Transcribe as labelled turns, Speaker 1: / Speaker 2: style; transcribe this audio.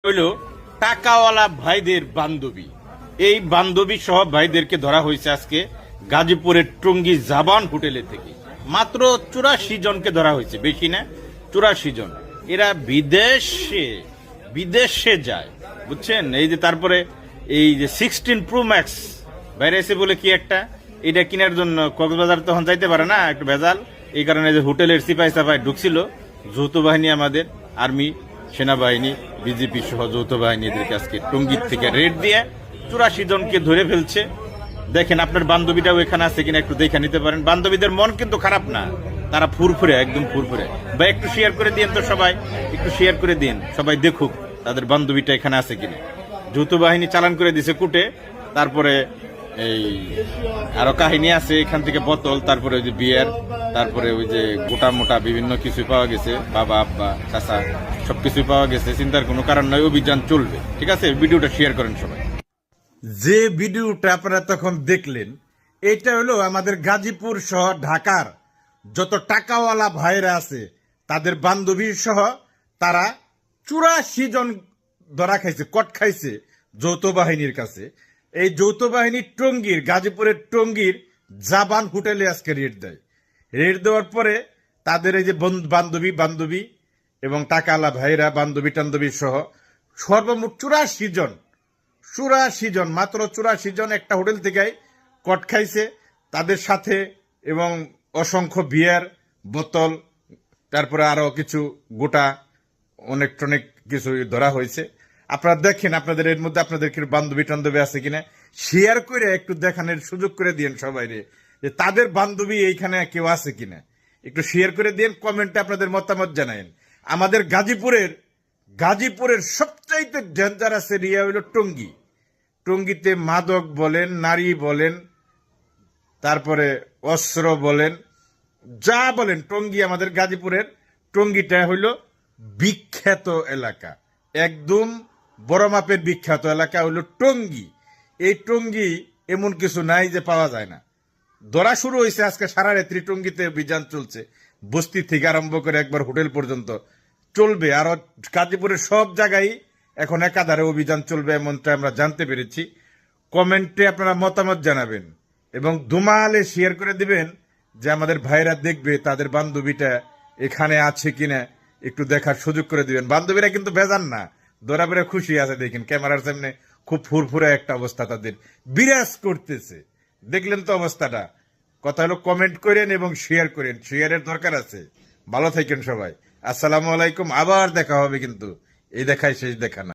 Speaker 1: হইল টাকাওয়ালা ভাইদের বান্ধবী। এই বান্ধবী সহ ভাইদেরকে ধরা হয়েছে আজকে গাজীপুরের টঙ্গী জাবান হোটেলে থেকে। মাত্র 84 জনকে ধরা হয়েছে, বেশি না, 84 জন। এরা বিদেশে যায়, বুঝছেন। এই যে তারপরে এই যে 16 প্রো ম্যাক্স বাইরে এসে বলে কি একটা, এটা কেনার জন্য কক্সবাজার তখন যাইতে পারে না, একটু ভেজাল। এই কারণে যে হোটেলের সিপাই সাপাই ঢুকছিল, যৌথ বাহিনী, আমাদের আর্মি, সেনাবাহিনী, বিজেপি সহ যৌথ বাহিনী এদেরকে আজকে টঙ্গীর থেকে রেড দিয়ে 84 জনকে ধরে ফেলছে। দেখেন আপনার বান্ধবীটাও এখানে আছে কিনা একটু দেখে নিতে পারেন। বান্ধবীদের মন কিন্তু খারাপ না, তারা ফুরফুরে, একদম ফুরফুরে। বা একটু শেয়ার করে দিন তো সবাই, একটু শেয়ার করে দিন, সবাই দেখুক তাদের বান্ধবীটা এখানে আছে কিনা। যৌথ বাহিনী চালান করে দিছে কুটে। তারপরে এই আরো কাহিনী আছে, এখান থেকে বোতল, তারপরে ওই যে বিয়ার, তারপরে ওই যে গোটা মোটা বিভিন্ন কিছু পাওয়া গেছে, বাবা আব্বা চাচা সবকিছু পাওয়া গেছে। চিন্তার কোনো কারণ নয়, অভিযান চলবে, ঠিক আছে। ভিডিওটা শেয়ার করেন সবাই। যে ভিডিওটা আপনারা তখন দেখলেন, এটা হলো আমাদের গাজীপুর সহ ঢাকার যত টাকাওয়ালা ভাইরা আছে তাদের বান্ধবী সহ তারা 84 জন ধরা খাইছে, কট খাইছে যৌথ বাহিনীর কাছে। এই যৌথ বাহিনী টঙ্গীর, গাজীপুরের টঙ্গীর জাবান হোটেলে আজকে রেড দেয়। রেড দেওয়ার পরে তাদের এই যে বান্ধবী এবং টাকাওয়ালা ভাইরা বান্ধবী টান্ধবী সহ সর্বমোট 84 জন, মাত্র 84 জন একটা হোটেল থেকে কট খাইছে তাদের সাথে। এবং অসংখ্য বিয়ার বোতল, তারপরে আরো কিছু গোটা অনেক কিছু ধরা হয়েছে। আপনারা দেখেন, আপনাদের এর মধ্যে আপনাদের বান্ধবী টান্ধবী আছে কিনা শেয়ার করে একটু দেখানোর সুযোগ করে দিন সবাই যে তাদের বান্ধবী এইখানে কেউ আছে কিনা, একটু শেয়ার করে দিন, কমেন্টে আপনাদের মতামত জানায়েন। আমাদের গাজীপুরের সবচাইতে ডেঞ্জারাস এরিয়া হইল টঙ্গী। টঙ্গীতে মাদক বলেন, নারী বলেন, তারপরে অস্ত্র বলেন, যা বলেন, টঙ্গী, আমাদের গাজীপুরের টঙ্গীটা হইল বিখ্যাত এলাকা, একদম বড় মাপের বিখ্যাত এলাকা হইল টঙ্গী। এই টঙ্গী এমন কিছু নাই যে পাওয়া যায় না। ধরা শুরু হয়েছে আজকে সারা রাত্রি, টঙ্গীতে অভিযান চলছে, বস্তি থেকে আরম্ভ করে একবার হোটেল পর্যন্ত চলবে। আর গাজীপুরের সব জায়গায় এখন একাধারে অভিযান চলবে, এমনটা আমরা জানতে পেরেছি। কমেন্টে আপনারা মতামত জানাবেন এবং দুমালে শেয়ার করে দিবেন যে আমাদের ভাইরা দেখবে তাদের বান্ধবীটা এখানে আছে কিনা একটু দেখার সুযোগ করে দিবেন। বান্ধবীরা কিন্তু বেজান না, ধরা বেড়ে খুশি আছে। দেখেন ক্যামেরার সামনে খুব ফুরফুরে একটা অবস্থা তাদের বিরাজ করতেছে। দেখলেন তো অবস্থাটা। কথা হলো কমেন্ট করেন এবং শেয়ার করেন, শেয়ারের দরকার আছে। ভালো থাকেন সবাই, আসসালামু আলাইকুম। আবার দেখা হবে, কিন্তু এই দেখায় শেষ দেখা না।